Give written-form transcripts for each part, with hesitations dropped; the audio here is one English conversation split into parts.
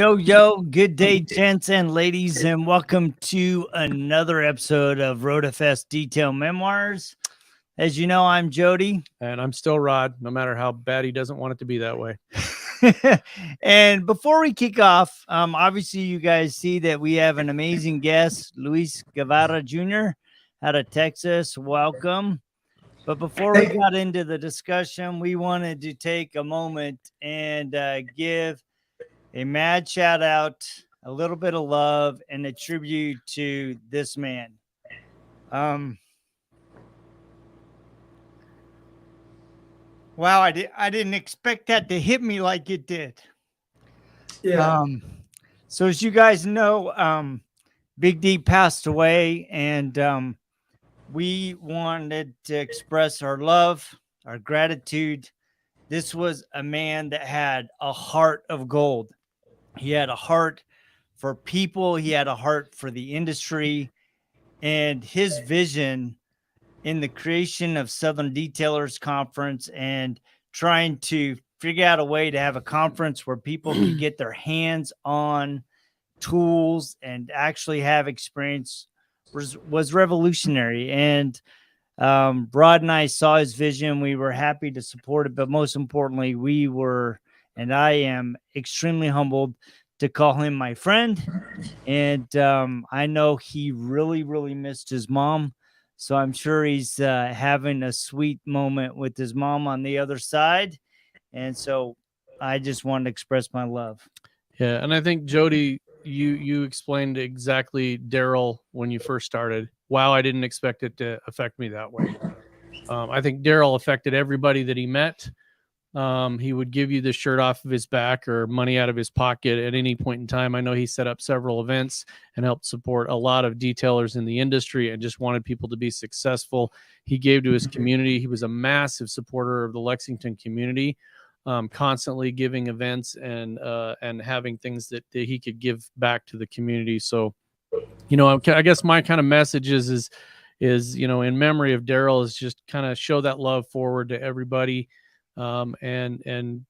Yo, good day, gents and ladies, and welcome to another episode of RotaFest Detail Memoirs. As you know, I'm Jody. And I'm still Rod, no matter how bad he doesn't want it to be that way. And before we kick off, obviously you guys see that we have an amazing guest, Luis Guevara Jr. out of Texas. Welcome. But before we got into the discussion, we wanted to take a moment and give a mad shout out, a little bit of love, and a tribute to this man. Wow, I didn't expect that to hit me like it did. Yeah. So as you guys know, Big D passed away, and we wanted to express our love, our gratitude. This was a man that had a heart of gold. He had a heart for people. He had a heart for the industry, and his vision in the creation of Southern Detailers Conference and trying to figure out a way to have a conference where people could get their hands on tools and actually have experience was revolutionary. And Rod and I saw his vision. We were happy to support it, but most importantly, and I am extremely humbled to call him my friend. And I know he really, really missed his mom. So I'm sure he's having a sweet moment with his mom on the other side. And so I just wanted to express my love. Yeah, and I think, Jody, you explained exactly Daryl when you first started. Wow, I didn't expect it to affect me that way. I think Daryl affected everybody that he met. He would give you the shirt off of his back or money out of his pocket at any point in time. I know he set up several events and helped support a lot of detailers in the industry and just wanted people to be successful. He gave to his community. He was a massive supporter of the Lexington community, constantly giving events and having things that he could give back to the community. So, I guess my kind of message is in memory of Daryl, is just kind of show that love forward to everybody. And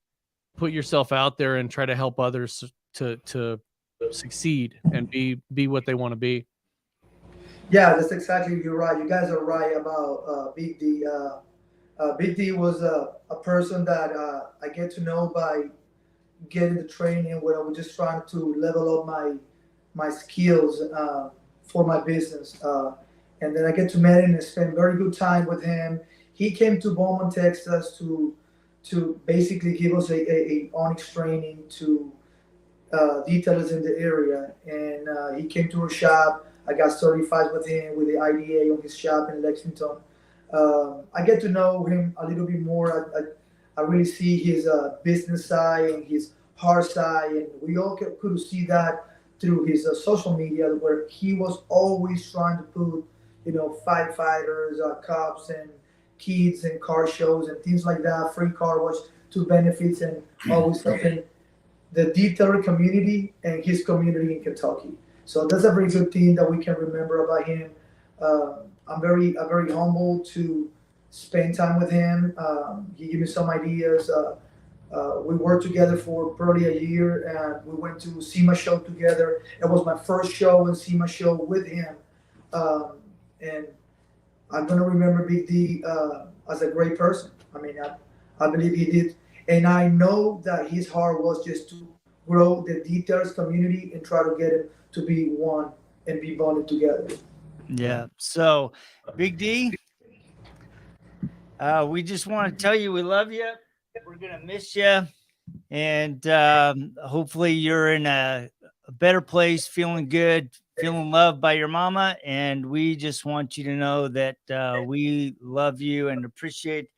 put yourself out there and try to help others to succeed and be what they want to be. Yeah, that's exactly, you're right. You guys are right about Big D. Big D was a person that I get to know by getting the training where I was just trying to level up my skills for my business. And then I get to meet him and spend very good time with him. He came to Beaumont, Texas to basically give us a Onyx training to detailers in the area. And he came to our shop. I got certified with him with the IDA on his shop in Lexington. I get to know him a little bit more. I really see his business side and his hard side. And we all could see that through his social media, where he was always trying to put, firefighters, cops, and kids and car shows and things like that, free car wash to benefits, and always helping the detailer community and his community in Kentucky. So that's a very good thing that we can remember about him. I'm very humbled to spend time with him. He gave me some ideas. We worked together for probably a year, and we went to SEMA show together. It was my first show and SEMA show with him. And I'm going to remember Big D as a great person. I mean, I believe he did. And I know that his heart was just to grow the details community and try to get it to be one and be bonded together. Yeah. So, Big D, we just want to tell you we love you. We're going to miss you. And hopefully you're in a better place, feeling good, feeling loved by your mama. And we just want you to know that we love you and appreciate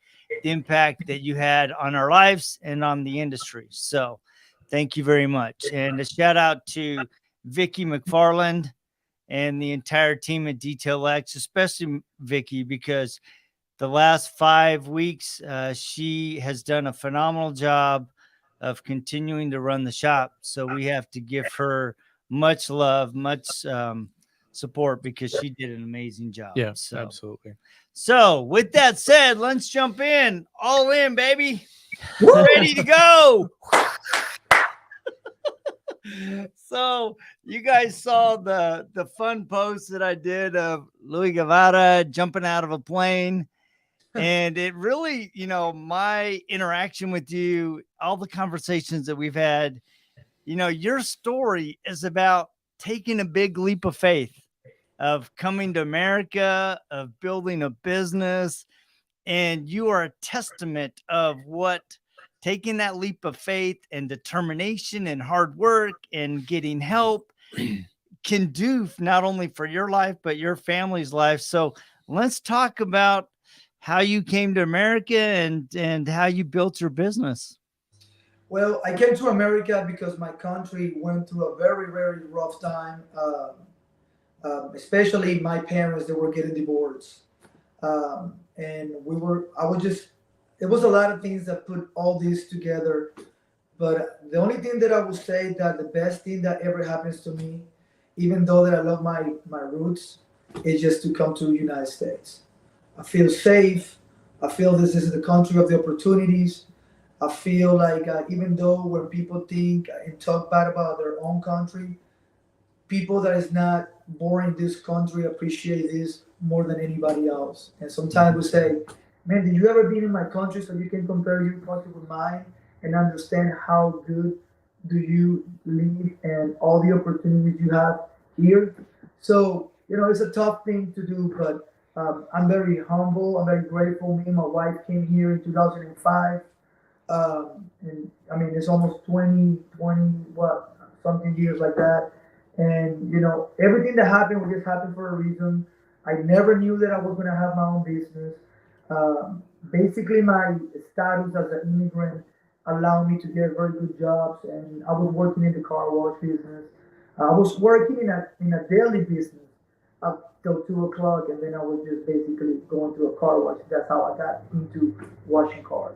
the impact that you had on our lives and on the industry. So thank you very much. And a shout out to Vicky McFarland and the entire team at Detail X, especially Vicky, because the last 5 weeks, she has done a phenomenal job of continuing to run the shop. So we have to give her much love, much support, because she did an amazing job. Yeah, so, absolutely. So with that said, let's jump in. All in, baby. Ready to go. So you guys saw the fun post that I did of Luis Guevara jumping out of a plane. And it really, my interaction with you, all the conversations that we've had, your story is about taking a big leap of faith, of coming to America, of building a business. And you are a testament of what taking that leap of faith and determination and hard work and getting help can do, not only for your life, but your family's life. So let's talk about how you came to America and how you built your business. Well, I came to America because my country went through a very, very rough time. Especially my parents, they were getting divorced. And it was a lot of things that put all this together. But the only thing that I would say that the best thing that ever happens to me, even though that I love my roots, is just to come to the United States. I feel safe. I feel this is the country of the opportunities. I feel like even though when people think and talk bad about their own country, people that is not born in this country appreciate this more than anybody else. And sometimes we say, man, did you ever been in my country so you can compare your country with mine and understand how good do you live and all the opportunities you have here? So, it's a tough thing to do, but I'm very humble. I'm very grateful. Me and my wife came here in 2005. And I mean, it's almost 20, something years like that. And, everything that happened will just happen for a reason. I never knew that I was going to have my own business. Basically, my status as an immigrant allowed me to get very good jobs. And I was working in the car wash business. I was working in a daily business up till 2 o'clock. And then I was just basically going to a car wash. That's how I got into washing cars.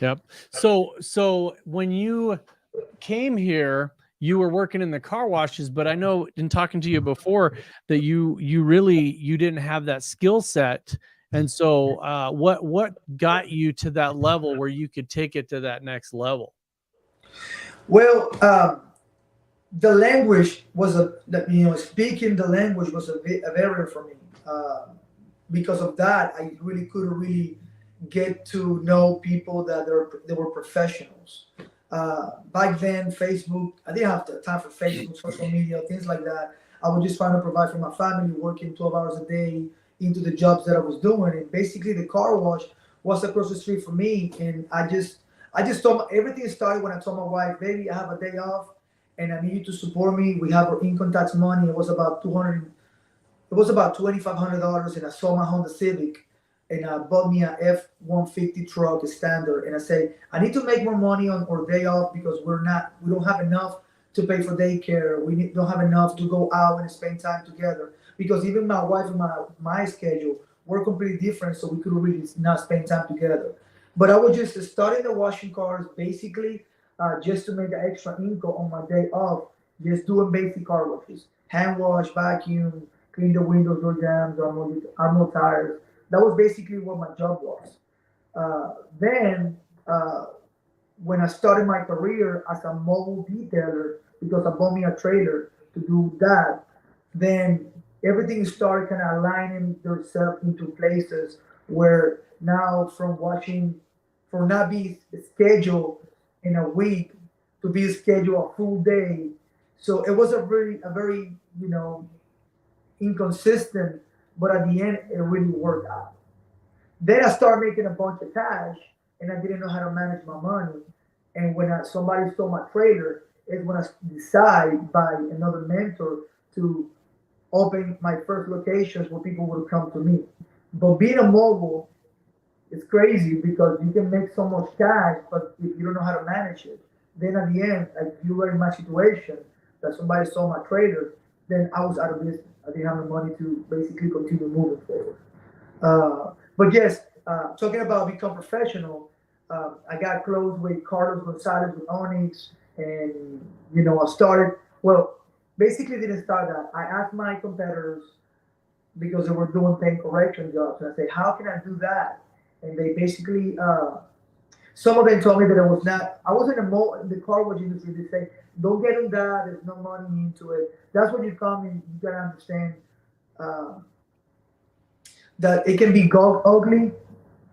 Yep. So when you came here, you were working in the car washes, but I know in talking to you before that you didn't have that skill set. And so what got you to that level where you could take it to that next level? Well, the language was speaking the language was a barrier for me. Because of that, I really couldn't really get to know people that they were professionals. Back then, Facebook, I didn't have the time for Facebook, social media, things like that. I was just trying to provide for my family, working 12 hours a day into the jobs that I was doing. And basically, the car wash was across the street for me. And I just told everything started when I told my wife, baby, I have a day off and I need you to support me. We have our income tax money. It was about $2,500, and I sold my Honda Civic, and I bought me a F-150 truck, a standard. And I say, I need to make more money on our day off because we don't have enough to pay for daycare. We don't have enough to go out and spend time together because even my wife and my schedule were completely different, so we could really not spend time together. But I was just starting the washing cars basically just to make an extra income on my day off, just doing basic car washes, hand wash, vacuum, clean the windows, door jams, armor tires. That was basically what my job was. Then, when I started my career as a mobile detailer, because I bought me a trailer to do that, then everything started kind of aligning themselves into places where now from not being scheduled in a week to be scheduled a full day. So it was a very, inconsistent, but at the end, it really worked out. Then I started making a bunch of cash, and I didn't know how to manage my money. And when somebody stole my trailer, is when I decided by another mentor to open my first locations where people would come to me. But being a mobile, it's crazy because you can make so much cash, but if you don't know how to manage it, then at the end, like you were in my situation, that somebody stole my trailer, then I was out of business. I didn't have the money to basically continue moving forward. But yes, talking about become professional, I got close with Carlos Gonzalez with Onyx, and I started. Well, basically didn't start that. I asked my competitors because they were doing paint correction jobs, and I said, "How can I do that?" And they basically Some of them told me that it was not. I was in the car wash industry. They say, don't get in that. There's no money into it. That's when you come in. You gotta understand uh, that it can be ugly,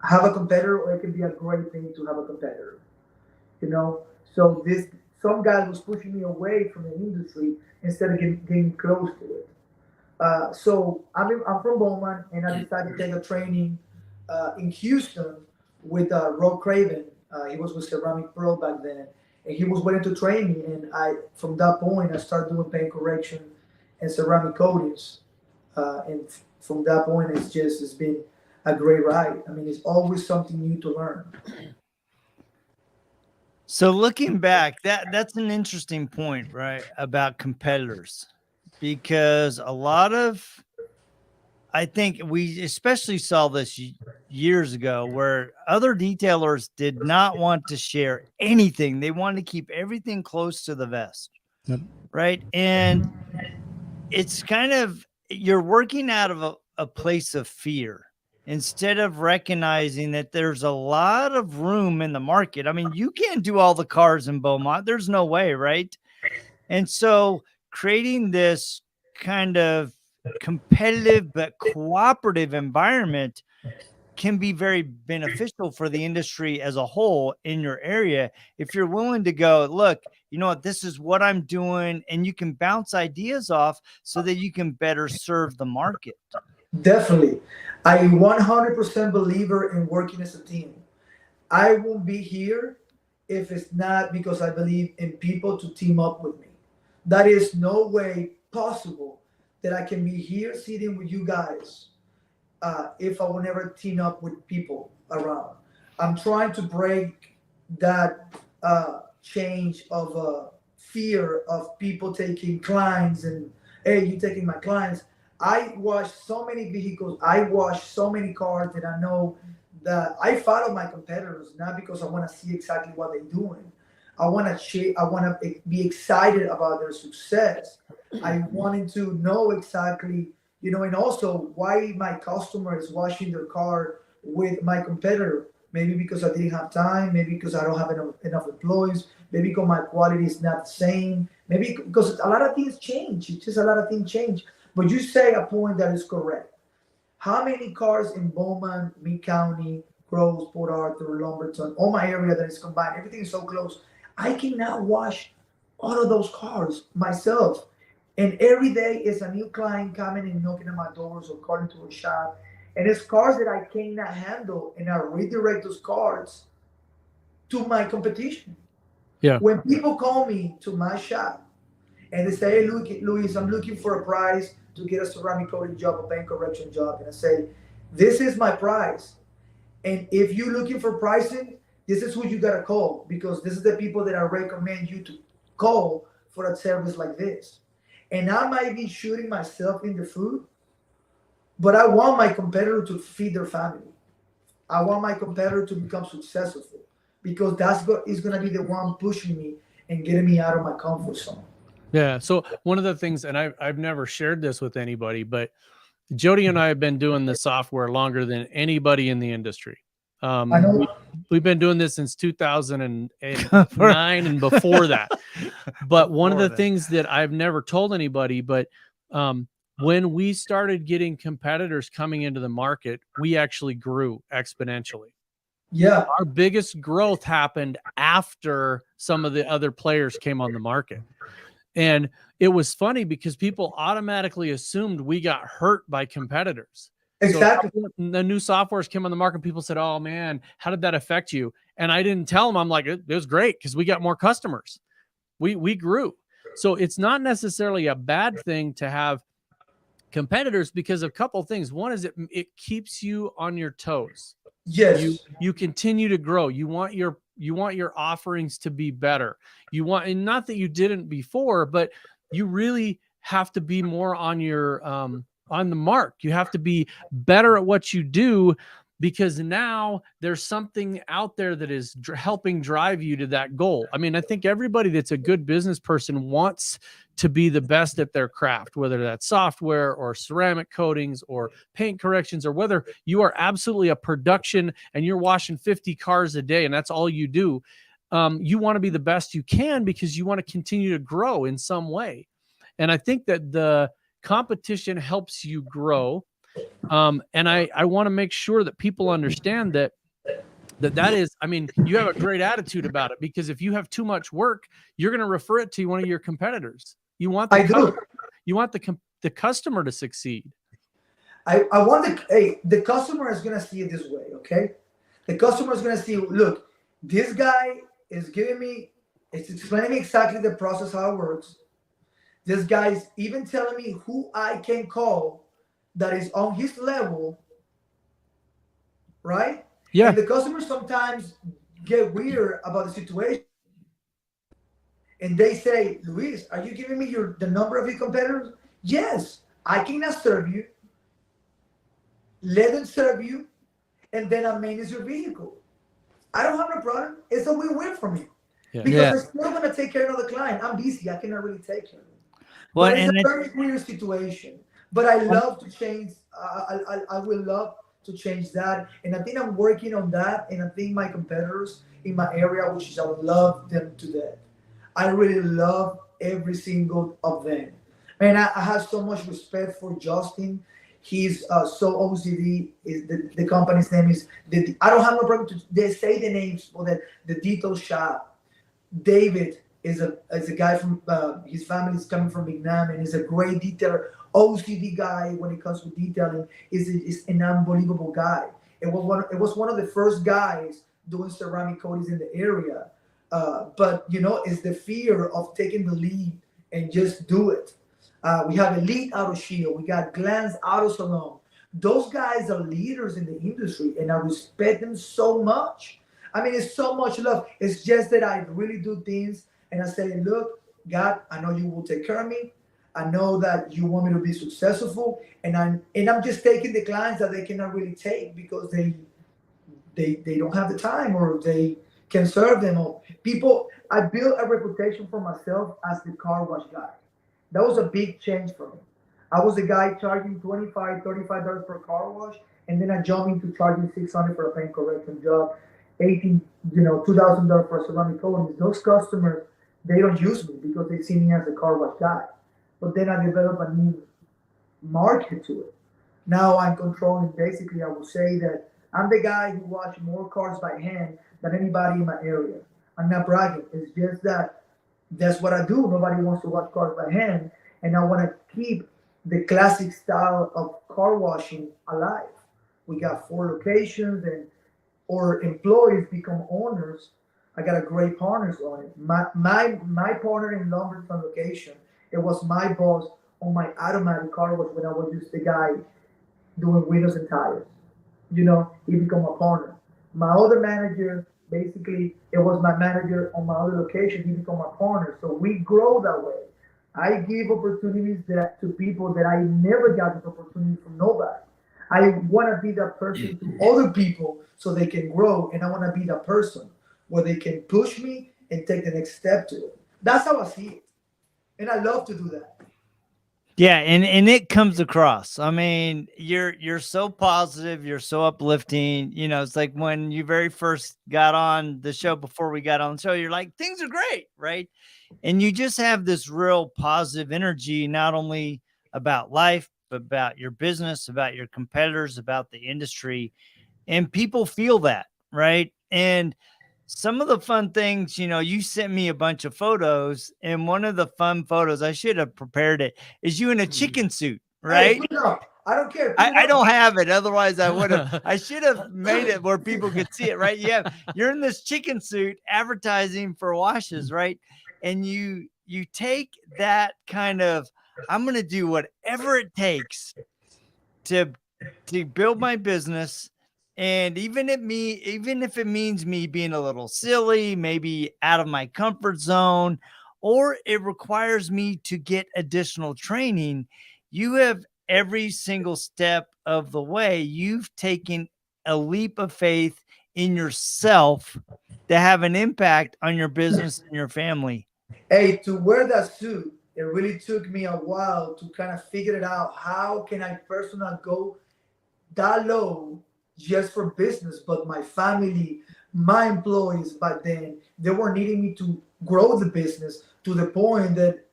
have a competitor, or it can be a great thing to have a competitor. You know. So this some guy was pushing me away from the industry instead of getting close to it. So I'm from Bowman, and I decided to take a training in Houston with Rob Craven. He was with Ceramic Pro back then, and he was willing to train me. And from that point, I started doing paint correction and ceramic coatings. And from that point, it's been a great ride. I mean, it's always something new to learn. So looking back, that's an interesting point, right? About competitors, because a lot of, I think we especially saw this years ago where other detailers did not want to share anything. They wanted to keep everything close to the vest. Yep. Right. And it's kind of, you're working out of a place of fear instead of recognizing that there's a lot of room in the market. I mean, you can't do all the cars in Beaumont. There's no way. Right. And so creating this kind of competitive but cooperative environment can be very beneficial for the industry as a whole in your area. If you're willing to go, look, you know what, this is what I'm doing, and you can bounce ideas off so that you can better serve the market. Definitely. I 100% believer in working as a team. I won't be here if it's not because I believe in people to team up with me. That is no way possible that I can be here sitting with you guys if I will never team up with people around. I'm trying to break that change of fear of people taking clients and, hey, you taking my clients. I wash so many vehicles. I wash so many cars that I know that I follow my competitors, not because I want to see exactly what they're doing. I want to be excited about their success. I wanted to know exactly, and also why my customer is washing their car with my competitor. Maybe because I didn't have time, maybe because I don't have enough employees, maybe because my quality is not the same, maybe because a lot of things change. It's just a lot of things change. But you say a point that is correct. How many cars in Bowman, Meade County, Groves, Port Arthur, Lumberton, all my area that is combined, everything is so close. I cannot wash all of those cars myself. And every day is a new client coming and knocking on my doors or calling to a shop. And it's cars that I cannot handle, and I redirect those cars to my competition. Yeah. When people call me to my shop and they say, hey, Luis, I'm looking for a price to get a ceramic coating job, a paint correction job. And I say, this is my price. And if you're looking for pricing, this is who you got to call, because this is the people that I recommend you to call for a service like this. And I might be shooting myself in the foot, but I want my competitor to feed their family. I want my competitor to become successful, because that's what is going to be the one pushing me and getting me out of my comfort zone. Yeah. So one of the things, and I've never shared this with anybody, but Jody and I have been doing the software longer than anybody in the industry. I know. We've been doing this since 2009 and before that. But one of the things that I've never told anybody, but when we started getting competitors coming into the market, we actually grew exponentially. Yeah. Our biggest growth happened after some of the other players came on the market. And it was funny because people automatically assumed we got hurt by competitors. Exactly. So the new softwares came on the market, people said, oh man, how did that affect you? And I didn't tell them. I'm like, it was great because we got more customers. We grew. So it's not necessarily a bad thing to have competitors, because of a couple of things. One is it keeps you on your toes. Yes. You continue to grow. You want your offerings to be better. You want, and not that you didn't before, but you really have to be more on your on the mark. You have to be better at what you do, because now there's something out there that is helping drive you to that goal. I mean, I think everybody that's a good business person wants to be the best at their craft, whether that's software or ceramic coatings or paint corrections, or whether you are absolutely a production and you're washing 50 cars a day and that's all you do. You want to be the best you can because you want to continue to grow in some way. And I think that the competition helps you grow. And I want to make sure that people understand that is, I mean, you have a great attitude about it, because if you have too much work, you're going to refer it to one of your competitors. You want the customer to succeed. I want the customer is going to see it this way. Okay. The customer is going to see, look, this guy is it's explaining me exactly the process, how it works. This guy's even telling me who I can call that is on his level, right? Yeah. And the customers sometimes get weird about the situation. And they say, Luis, are you giving me the number of your competitors? Yes, I cannot serve you. Let them serve you, and then I manage your vehicle. I don't have no problem. It's a win-win for me. Yeah. Because I'm still going to take care of the client. I'm busy. I cannot really take care of it. Well, but it's a very weird situation. But I love to change. I will love to change that. And I think I'm working on that. And I think my competitors in my area, which is I love them to death. I really love every single of them. And I have so much respect for Justin. He's so OCD. Is the company's name is I don't have no problem to say the names for the detail shop. David is a guy from his family is coming from Vietnam and is a great detailer. OCD guy when it comes to detailing is an unbelievable guy. It was one of the first guys doing ceramic coatings in the area. But it's the fear of taking the lead and just do it. We have Elite Auto Shield. We got Glance Auto Salon. Those guys are leaders in the industry, and I respect them so much. I mean, it's so much love. It's just that I really do things, and I say, look, God, I know you will take care of me. I know that you want me to be successful, and I'm just taking the clients that they cannot really take because they don't have the time or they can serve them. Or people, I built a reputation for myself as the car wash guy. That was a big change for me. I was a guy charging $25, $35 for a car wash, and then I jumped into charging $600 for a paint correction job, $2,000 for a ceramic coating. Those customers, they don't use me because they see me as a car wash guy. But then I developed a new market to it. Now I'm controlling. Basically, I will say that I'm the guy who washes more cars by hand than anybody in my area. I'm not bragging. It's just that that's what I do. Nobody wants to wash cars by hand, and I want to keep the classic style of car washing alive. We got 4 locations, and our employees become owners. I got a great partners on it. My partner in Lumberton location, it was my boss on my automatic car wash when I was just the guy doing windows and tires. He became a partner. My other manager, basically, it was my manager on my other location. He became a partner. So we grow that way. I give opportunities to people that I never got this opportunity from nobody. I want to be that person to other people so they can grow, and I want to be that person where they can push me and take the next step to it. That's how I see it, and I love to do that. Yeah, and it comes across. I mean, you're so positive, you're so uplifting. It's like when you very first got on the show, before we got on the show, you're like, things are great, right? And you just have this real positive energy, not only about life, but about your business, about your competitors, about the industry. And people feel that, right? And some of the fun things, you sent me a bunch of photos, and one of the fun photos, I should have prepared it, is you in a chicken suit, right? Hey, I don't care. I don't have it. Otherwise, I would have. I should have made it where people could see it, right? You're in this chicken suit advertising for washes, right? And you take that kind of, I'm going to do whatever it takes to build my business. And even if it means me being a little silly, maybe out of my comfort zone, or it requires me to get additional training, you have every single step of the way, you've taken a leap of faith in yourself to have an impact on your business and your family? Hey, to wear that suit, it really took me a while to kind of figure it out. How can I personally go that low just for business? But my family, my employees back then, they were needing me to grow the business to the point that,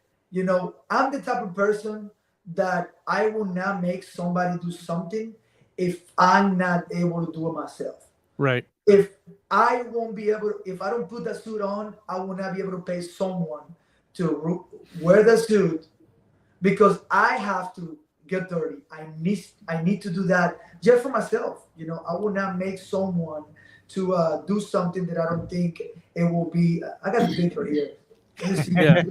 I'm the type of person that I will not make somebody do something if I'm not able to do it myself. Right. If I won't be able, if I don't put that suit on, I will not be able to pay someone to wear the suit because I have to get dirty. I need to do that just for myself. I will not make someone to do something that I don't think it will be. I got the picture here. Let me see. Yeah.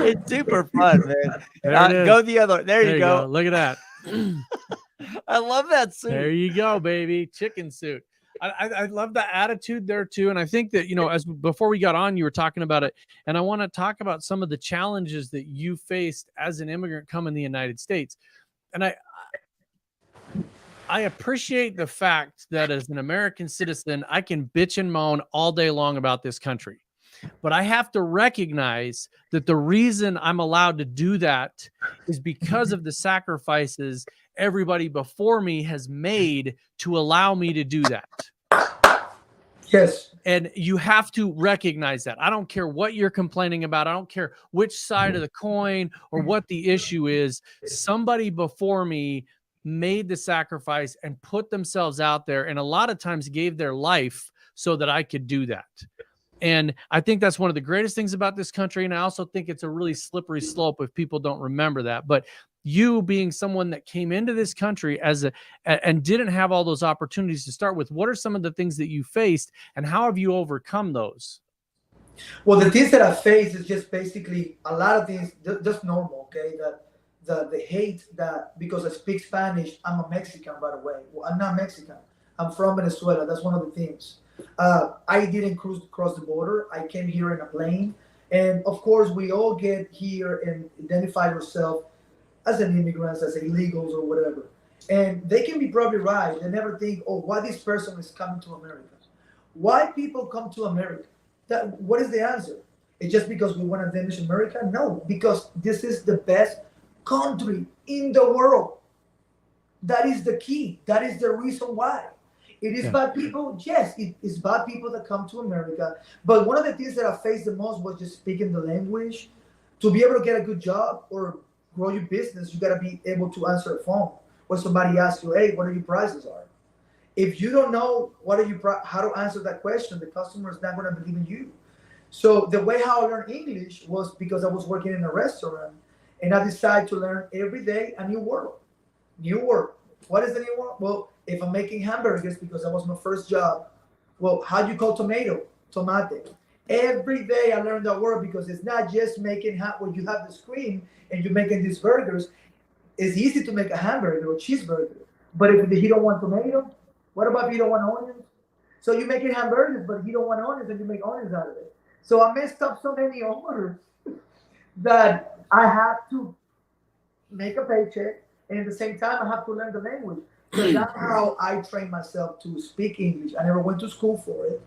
It's super fun, man. There it is. Go the other. There you go. Look at that. I love that suit. There you go, baby. Chicken suit. I love the attitude there too. And I think that, as before we got on, you were talking about it. And I want to talk about some of the challenges that you faced as an immigrant coming to the United States. And I appreciate the fact that as an American citizen, I can bitch and moan all day long about this country. But I have to recognize that the reason I'm allowed to do that is because of the sacrifices everybody before me has made to allow me to do that. Yes. And you have to recognize that. I don't care what you're complaining about. I don't care which side of the coin or what the issue is. Somebody before me made the sacrifice and put themselves out there, and a lot of times gave their life so that I could do that. And I think that's one of the greatest things about this country. And I also think it's a really slippery slope if people don't remember that. But you being someone that came into this country and didn't have all those opportunities to start with, what are some of the things that you faced and how have you overcome those? Well, the things that I face is just basically a lot of things, just normal, okay? The hate that, because I speak Spanish, I'm a Mexican, by the way. Well, I'm not Mexican. I'm from Venezuela. That's one of the things. I didn't cross the border. I came here in a plane. And of course, we all get here and identify ourselves as an immigrants, as illegals or whatever. And they can be probably right. They never think, oh, why this person is coming to America? Why people come to America? What is the answer? It's just because we want to damage America? No, because this is the best country in the world. That is the key. That is the reason why. It is bad people. Yes, it is bad people that come to America. But one of the things that I faced the most was just speaking the language. To be able to get a good job or grow your business, you got to be able to answer a phone when somebody asks you, hey, what are your prices are? If you don't know how to answer that question, the customer is not going to believe in you. So the way how I learned English was because I was working in a restaurant and I decided to learn every day a new word. New word. What is the new word? Well, if I'm making hamburgers, because that was my first job, well, how do you call tomato? Tomate. Every day I learned that word because it's not just making when you have the screen and you're making these burgers. It's easy to make a hamburger or cheeseburger. But if you don't want tomato, what about if you don't want onions? So you're making hamburgers, but you don't want onions and you make onions out of it. So I messed up so many orders that I have to make a paycheck. And at the same time, I have to learn the language. So that's how I trained myself to speak English. I never went to school for it.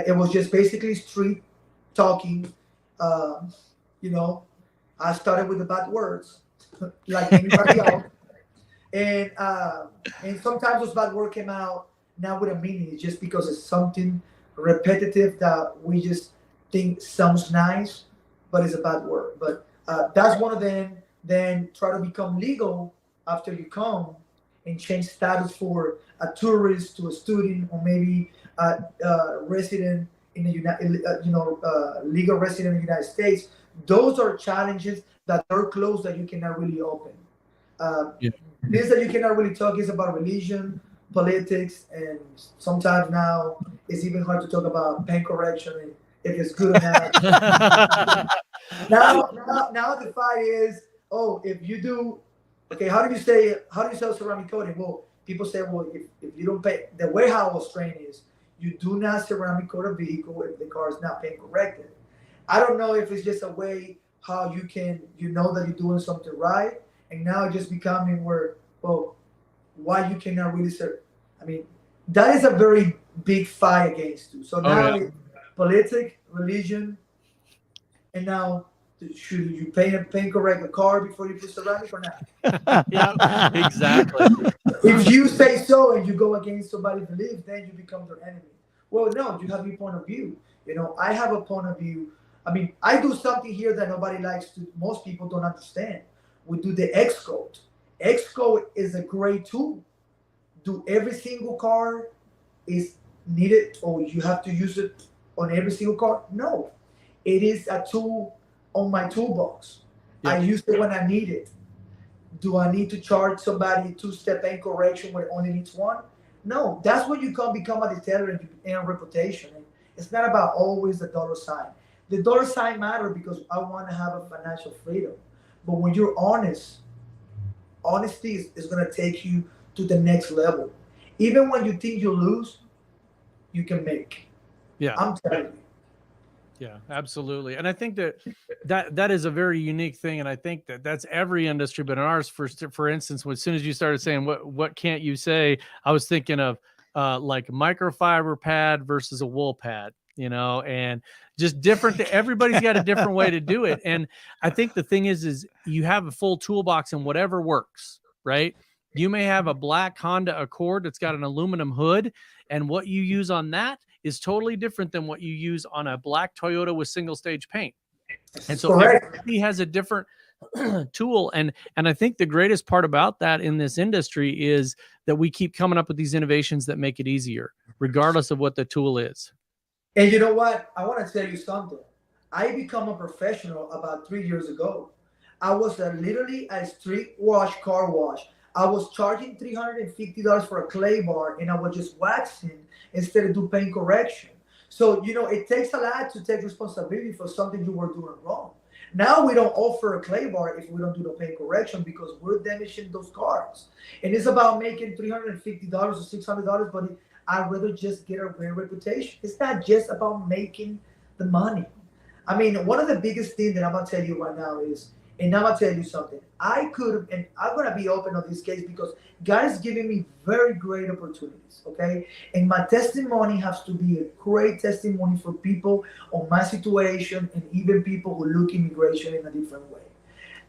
It was just basically street talking. I started with the bad words, like anybody else. And sometimes those bad words came out not with a meaning. It's just because it's something repetitive that we just think sounds nice, but it's a bad word. But that's one of them. Then try to become legal after you come and change status for a tourist to a student or maybe a resident in the legal resident in the United States. Those are challenges that are closed that you cannot really open. Things that you cannot really talk is about religion, politics, and sometimes now it's even hard to talk about pen correction and if it's good or not. now the fight is, if you do, okay, how do you sell ceramic coating? Well, people say, well, if you don't pay, the way how I was trained is you do not ceramic coat a vehicle if the car is not paint corrected. I don't know if it's just a way how you know that you're doing something right, and now it's just becoming where, well, why you cannot really That is a very big fight against you. So Oh now yeah. it's politics, religion, and now should you paint correct a car before you put ceramic or not? Yeah, exactly. If you say so and you go against somebody's belief, then you become their enemy. Well, no, you have your point of view. I have a point of view. I mean, I do something here that nobody likes to, most people don't understand. We do the Xcode. Xcode is a great tool. Do every single car is needed or you have to use it on every single car? No. It is a tool on my toolbox. I Yep. use it when I need it. Do I need to charge somebody two-step and correction when it only needs one? No, that's when you can become a detailer and a reputation. And it's not about always the dollar sign. The dollar sign matter because I want to have a financial freedom. But when you're honest, honesty is going to take you to the next level. Even when you think you lose, you can make. Yeah. I'm telling you. Yeah, absolutely. And I think that is a very unique thing. And I think that's every industry, but in ours, for instance, as soon as you started saying what can't you say, I was thinking of like microfiber pad versus a wool pad, and just different. Everybody's got a different way to do it. And I think the thing is you have a full toolbox and whatever works, right? You may have a black Honda Accord that's got an aluminum hood, and what you use on that is totally different than what you use on a black Toyota with single stage paint. And so Correct. everybody has a different tool. And I think the greatest part about that in this industry is that we keep coming up with these innovations that make it easier, regardless of what the tool is. And you know what? I want to tell you something. I become a professional about 3 years ago. I was literally a street wash car wash. I was charging $350 for a clay bar, and I was just waxing instead of do paint correction. So it takes a lot to take responsibility for something you were doing wrong. Now we don't offer a clay bar if we don't do the paint correction because we're damaging those cars. And it's about making $350 or $600, but I'd rather just get a great reputation. It's not just about making the money. I mean, one of the biggest things that I'm gonna tell you right now is, and I'm gonna tell you something. I could, and I'm gonna be open on this case because God is giving me very great opportunities. Okay, and my testimony has to be a great testimony for people on my situation and even people who look immigration in a different way.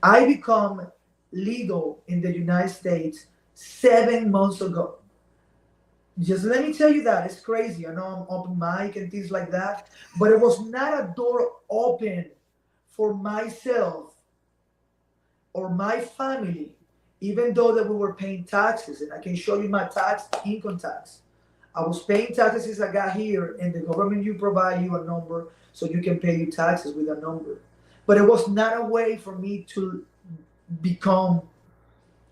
I become legal in the United States 7 months ago. Just let me tell you that it's crazy. I know I'm open mic and things like that, but it was not a door open for myself or my family, even though that we were paying taxes. And I can show you my income tax. I was paying taxes since I got here, and the government you provide you a number so you can pay your taxes with a number. But it was not a way for me to become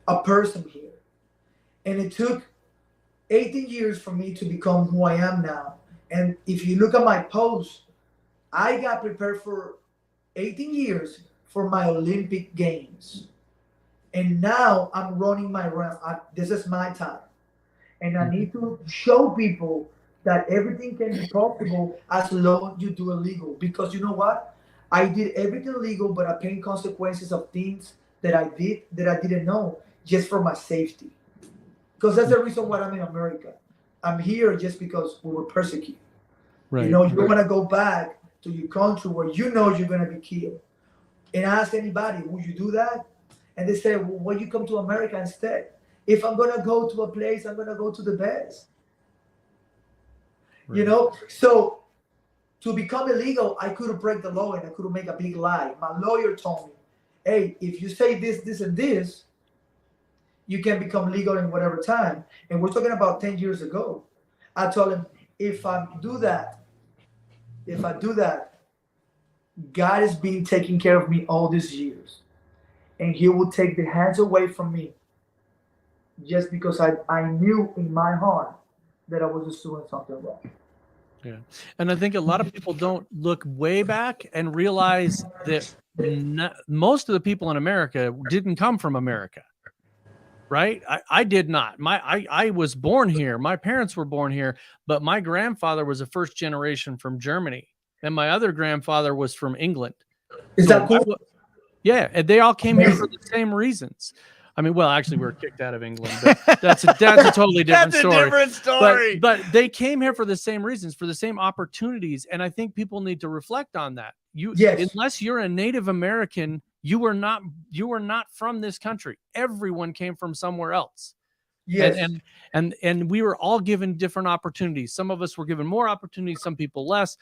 a person here. And it took 18 years for me to become who I am now. And if you look at my post, I got prepared for 18 years for my Olympic Games. And now I'm running my run. This is my time. And I need to show people that everything can be possible as long as you do it legal. Because you know what? I did everything legal, but I paid consequences of things that I did that I didn't know just for my safety. Because that's the reason why I'm in America. I'm here just because we were persecuted. Right. You don't want to go back to your country where you know you're going to be killed. And I ask anybody, would you do that? And they say, well, why you come to America instead? If I'm going to go to a place, I'm going to go to the best. Right. So to become illegal, I could have break the law and I could have make a big lie. My lawyer told me, hey, if you say this, this, and this, you can become legal in whatever time. And we're talking about 10 years ago. I told him, if I do that, God has been taking care of me all these years. And he will take the hands away from me just because I knew in my heart that I was just doing something wrong. Yeah. And I think a lot of people don't look way back and realize that most of the people in America didn't come from America. Right? I did not. I was born here. My parents were born here, but my grandfather was a first generation from Germany, and my other grandfather was from England. Is that cool? Yeah, and they all came here for the same reasons. I mean, well, actually, we were kicked out of England, but that's a totally different That's story. a different story. But they came here for the same reasons, for the same opportunities, and I think people need to reflect on that. Unless you're a Native American, you are not from this country. Everyone came from somewhere else. Yes. And we were all given different opportunities. Some of us were given more opportunities, some people less.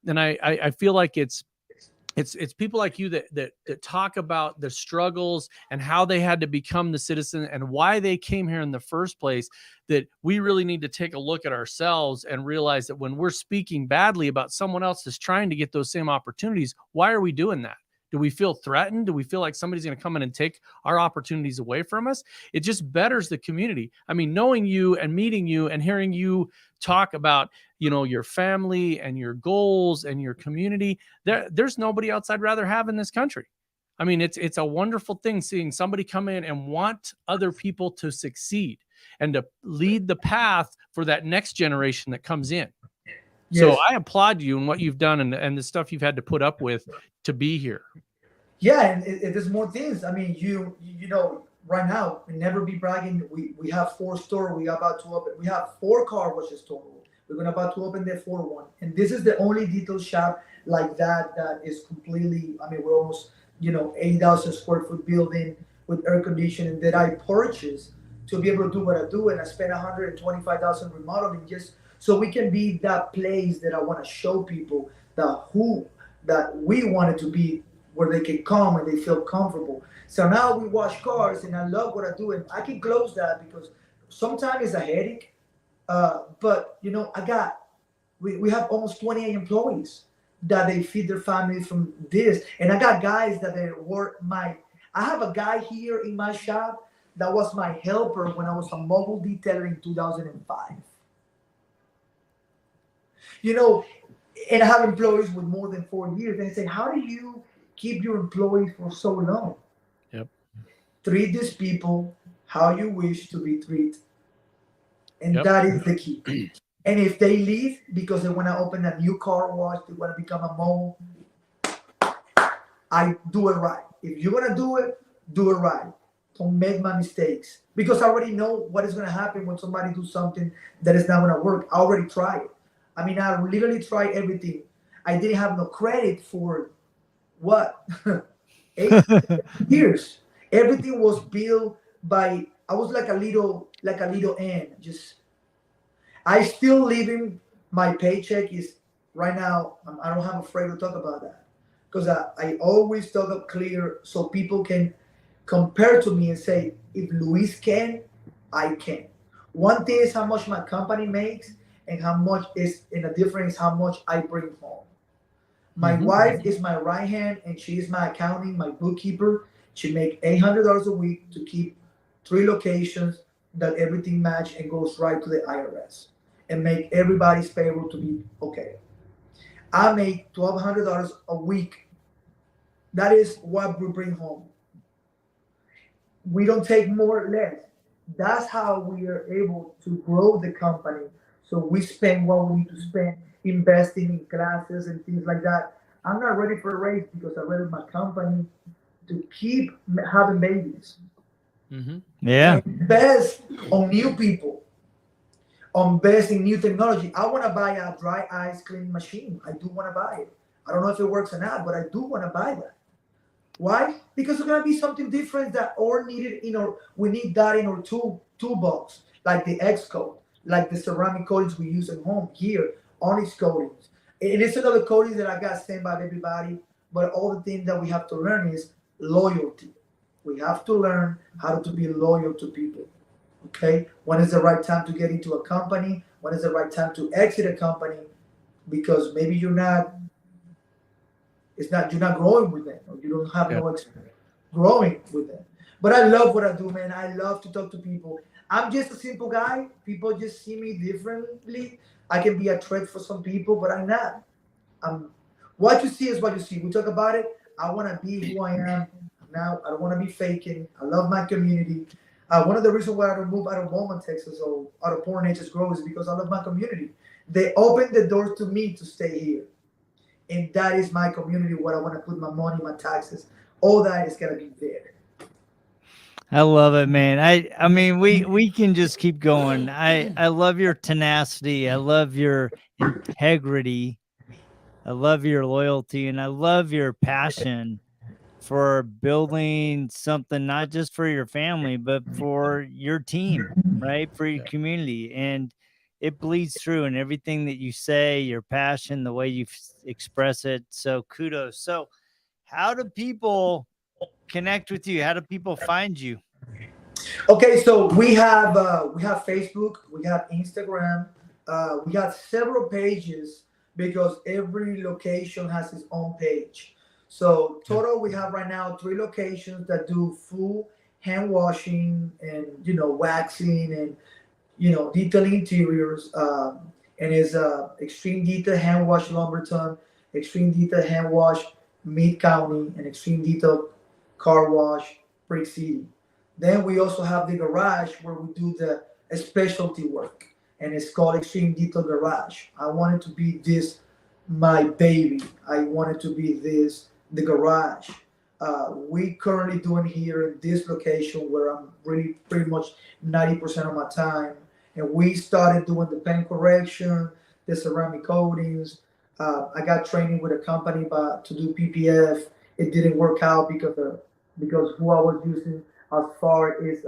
And I feel like it's people like you that talk about the struggles and how they had to become the citizen and why they came here in the first place, that we really need to take a look at ourselves and realize that when we're speaking badly about someone else that's trying to get those same opportunities, why are we doing that? Do we feel threatened? Do we feel like somebody's going to come in and take our opportunities away from us? It just betters the community. I mean, knowing you and meeting you and hearing you talk about, your family and your goals and your community, there's nobody else I'd rather have in this country. I mean, it's a wonderful thing seeing somebody come in and want other people to succeed and to lead the path for that next generation that comes in. Yes. So I applaud you and what you've done and the stuff you've had to put up with to be here. Yeah, and there's more things. I mean, you know, right now, we never be bragging. We have 4 stores. We are about to open. We have 4 car washes total. We're about to open the 4th one, and this is the only detail shop like that is completely. I mean, we're almost 80,000 square foot building with air conditioning that I purchased to be able to do what I do, and I spent $125,000 remodeling just so we can be that place that I want to show people that we wanted to be, where they can come and they feel comfortable. So now we wash cars, and I love what I do, and I can close that because sometimes it's a headache. But we have almost 28 employees that they feed their families from this, and I got guys that they work I have a guy here in my shop that was my helper when I was a mobile detailer in 2005. And I have employees with more than 4 years, and I say, how do you keep your employees for so long? Yep. Treat these people how you wish to be treated. And Yep. That is the key. And if they leave because they want to open a new car wash, they want to become a mobile, I do it right. If you're going to do it right. Don't make my mistakes. Because I already know what is going to happen when somebody do something that is not going to work. I already tried it. I mean, I literally tried everything. I didn't have no credit for what? 8 years. Everything was built by, I was like a little ant. I still living, my paycheck is right now, I don't have afraid to talk about that. Because I always talk up clear so people can compare to me and say, if Luis can, I can. One thing is how much my company makes, and how much is in a difference how much I bring home. My wife is my right hand, and she is my accounting, my bookkeeper. She makes $800 a week to keep 3 locations that everything match and goes right to the IRS and make everybody's payroll to be okay. I make $1,200 a week. That is what we bring home. We don't take more or less. That's how we are able to grow the company. So we spend what we need to spend investing in classes and things like that. I'm not ready for a raise because I ready my company to keep having babies. Yeah. Invest on new people. Invest in new technology. I want to buy a dry ice cleaning machine. I do want to buy it. I don't know if it works or not, but I do want to buy that. Why? Because it's gonna be something different that all needed we need that in our toolbox, like the X coat, like the ceramic coatings we use at home here, onyx coatings. And it's another coatings that I got sent by everybody, but all the things that we have to learn is loyalty. We have to learn how to be loyal to people. Okay? When is the right time to get into a company? When is the right time to exit a company? Because maybe you're not growing with them, or you don't have no experience growing with them. But I love what I do, man. I love to talk to people. I'm just a simple guy. People just see me differently. I can be a threat for some people, but I'm not. What you see is what you see. We talk about it. I want to be who I am now. I don't want to be faking. I love my community. One of the reasons why I don't move out of Beaumont, Texas, or out of Port Neches Grove is because I love my community. They opened the doors to me to stay here. And that is my community, where I want to put my money, my taxes. All that is going to be there. I love it, man. I mean, we can just keep going. I love your tenacity. I love your integrity. I love your loyalty, and I love your passion for building something not just for your family, but for your team, right? For your Yeah. community. And it bleeds through in everything that you say, your passion, the way you express it. So kudos. So, how do people connect with you? How do people find you? Okay, so we have Facebook, we have Instagram, we have several pages because every location has its own page. So Okay. total, we have right now 3 locations that do full hand washing and waxing and detailing interiors. And is extreme detail hand wash Lumberton, extreme detail hand wash Mid County, and extreme detail car wash Brick City. Then we also have the garage where we do the specialty work, and it's called Extreme Detail Garage. I wanted to be this my baby. I wanted to be this the garage. We currently doing here in this location where I'm really pretty much 90% of my time, and we started doing the paint correction, the ceramic coatings. I got training with a company to do PPF. It didn't work out because who I was using as far as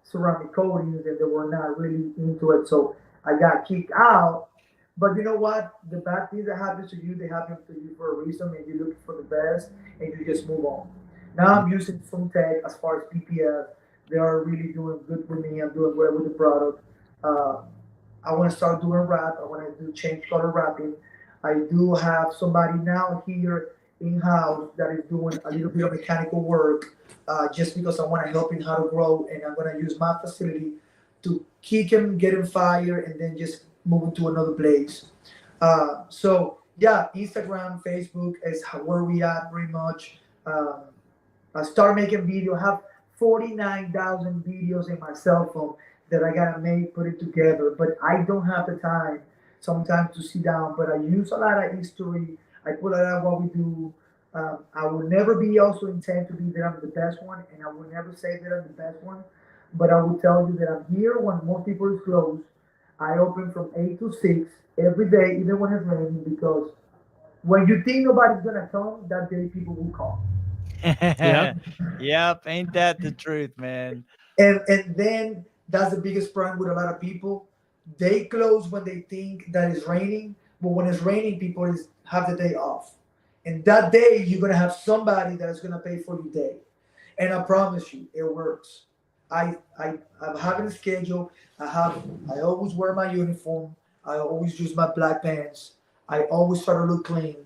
ceramic coatings, and they were not really into it. So I got kicked out. But you know what? The bad things that happen to you, they happen to you for a reason, and you look for the best, and you just move on. Now I'm using some tech as far as PPF. They are really doing good with me. I'm doing well with the product. Uh, I want to start doing wrap. I want to do change color wrapping. I do have somebody now here in house that is doing a little bit of mechanical work, just because I want to help him how to grow, and I'm going to use my facility to kick him, get him fired, and then just move him to another place. So yeah, Instagram, Facebook is where we at pretty much. Um, I start making video. I have 49,000 videos in my cell phone that I gotta make, put it together. But I don't have the time sometimes to sit down. But I use a lot of history. I put a lot of what we do. I will never be also intent to be that I'm the best one, and I will never say that I'm the best one. But I will tell you that I'm here when most people is closed. I open from 8 to 6 every day, even when it's raining, because when you think nobody's gonna come, that day people will come. Yeah. Yep, ain't that the truth, man? And then that's the biggest problem with a lot of people. They close when they think that it's raining, but when it's raining, people is have the day off. And that day you're gonna have somebody that is gonna pay for your day. And I promise you, it works. I'm having a schedule. I always wear my uniform. I always use my black pants. I always try to look clean.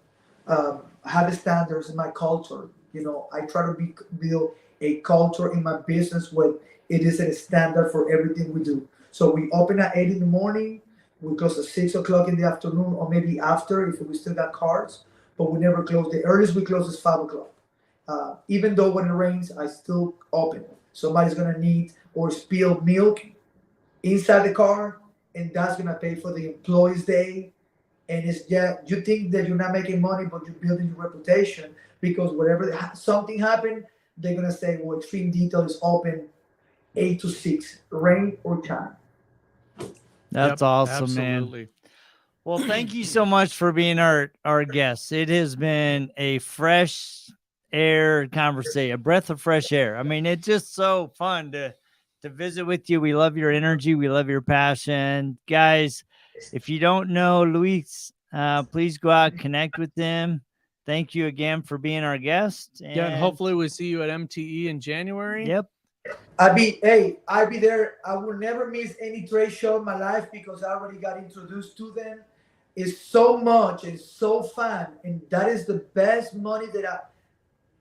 I have the standards in my culture. I try to build a culture in my business where it is a standard for everything we do. So we open at 8 in the morning. We close at 6 o'clock in the afternoon, or maybe after if we still got cards. But we never close. The earliest we close is 5 o'clock. Even though when it rains, I still open. Somebody's gonna need or spill milk inside the car, and that's gonna pay for the employees' day. And it's, yeah, you think that you're not making money, but you're building your reputation because whatever something happened, they're gonna say, "Well, Extreme Detail is open 8 to 6, rain or shine." That's Yep. awesome, man. Absolutely. Well, thank you so much for being our guest. It has been a fresh air conversation, a breath of fresh air. I mean, it's just so fun to visit with you. We love your energy. We love your passion. Guys, if you don't know Luis, please go out, connect with him. Thank you again for being our guest. Yeah, and hopefully we see you at MTE in January. Yep. I'd be there. I will never miss any trade show in my life because I already got introduced to them. It's so much, it's so fun, and that is the best money that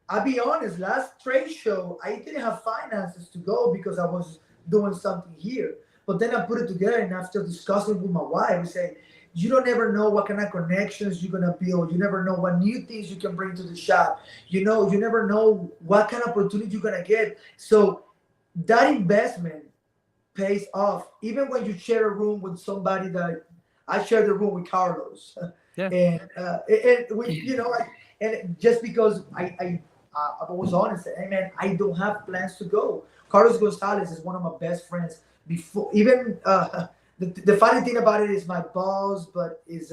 I'll be honest, last trade show, I didn't have finances to go because I was doing something here. But then I put it together, and after discussing with my wife, we say, you don't ever know what kind of connections you're gonna build. You never know what new things you can bring to the shop. You never know what kind of opportunity you're gonna get. So that investment pays off. Even when you share a room with somebody that I share the room with Carlos, Yeah. and we, and just because I was honest. Hey man, I don't have plans to go. Carlos Gonzalez is one of my best friends. Before even the funny thing about it is my boss, but is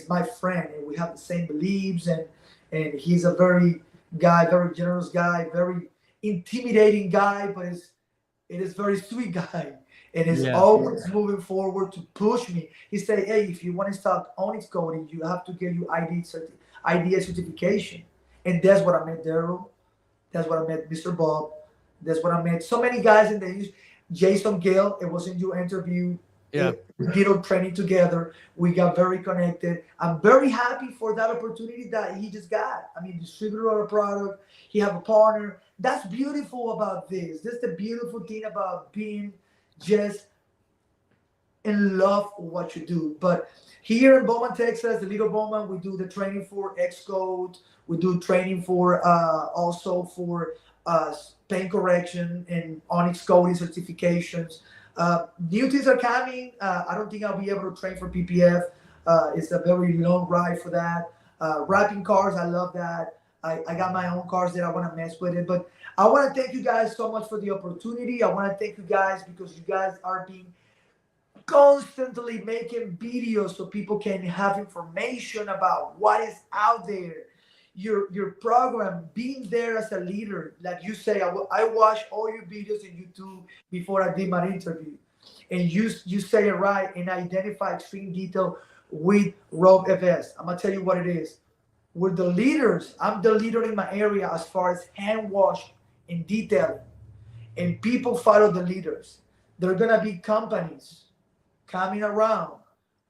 my friend, and we have the same beliefs, and he's a very generous guy, very intimidating guy, but it is very sweet guy, and is always moving forward to push me. He said, "Hey, if you want to start Onyx coding, you have to get your IDA certification." And that's what I met Daryl. That's what I met Mr. Bob. That's what I met so many guys in the industry. Jason Gale, it was in your interview. Yeah. We did our training together. We got very connected. I'm very happy for that opportunity that he just got. I mean, distributor of a product. He have a partner. That's beautiful about this. That's the beautiful thing about being just in love with what you do. But here in Bowman, Texas, the Little Bowman, we do the training for Xcode. We do training for also for pain correction and Onyx coding certifications. New things are coming. I don't think I'll be able to train for PPF. It's a very long ride for that. Wrapping cars, I love that. I got my own cars that I want to mess with it. But I want to thank you guys so much for the opportunity. I want to thank you guys because you guys are being constantly making videos so people can have information about what is out there. Your program, being there as a leader, like you say, I watched all your videos on YouTube before I did my interview, and you say it right and identify extreme detail with Rob FS. I'm gonna tell you what it is. We're the leaders. I'm the leader in my area as far as hand wash and detailing, and people follow the leaders. There are gonna be companies coming around,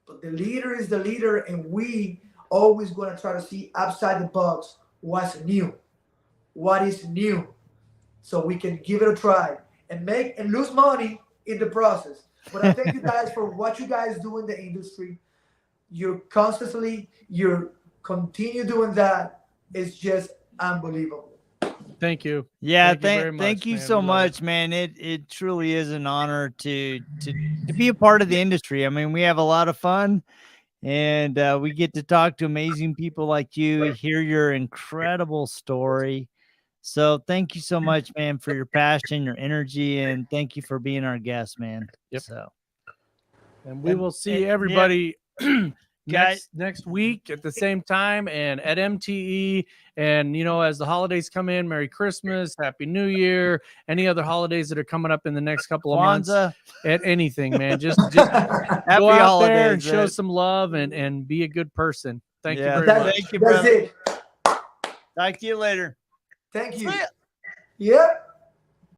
but the leader is the leader, and we always going to try to see outside the box what's new, what is new, so we can give it a try and make and lose money in the process. But I thank you guys for what you guys do in the industry. You're continue doing that. It's just unbelievable. Thank you. Yeah, Thank you very much, thank you man. so We love it. much, man. It truly is an honor to be a part of the industry. I mean, we have a lot of fun, and we get to talk to amazing people like you, hear your incredible story. So thank you so much, man, for your passion, your energy, and thank you for being our guest, man. Yep. So, And we And- will see and- everybody Guys- next week at the same time and at MTE. And as the holidays come in, Merry Christmas, Happy New Year, any other holidays that are coming up in the next couple of months, Kwanzaa, at anything, man. Just happy go out holidays, there and show man. some love and be a good person. Thank you Yeah, very That- much. Thank you, That's brother. it. Talk to you later. Thank you. See ya. Yep.